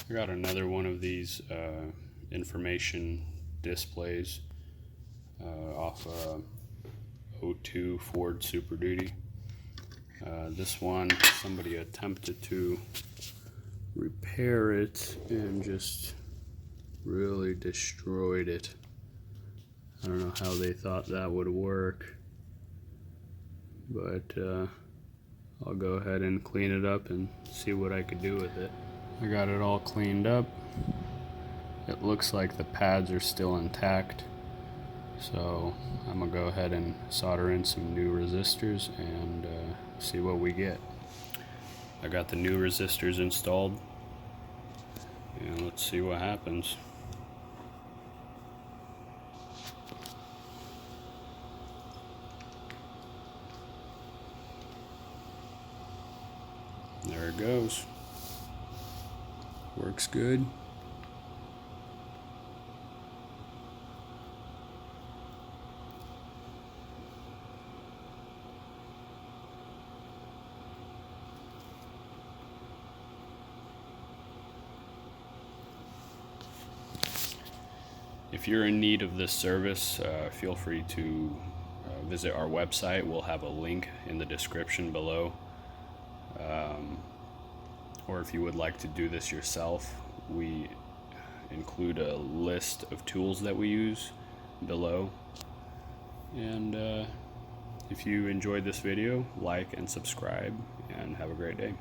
I got another one of these information displays off '02 Ford Superduty. This one, somebody attempted to repair it and just really destroyed it. I don't know how they thought that would work, but I'll go ahead and clean it up and see what I could do with it. I got it all cleaned up. It looks like the pads are still intact, so I'm gonna go ahead and solder in some new resistors and see what we get. I got the new resistors installed, and let's see what happens. There it goes. Works good. If you're in need of this service, feel free to visit our website. We'll have a link in the description below. Or if you would like to do this yourself, we include a list of tools that we use below. And if you enjoyed this video, like and subscribe, and have a great day.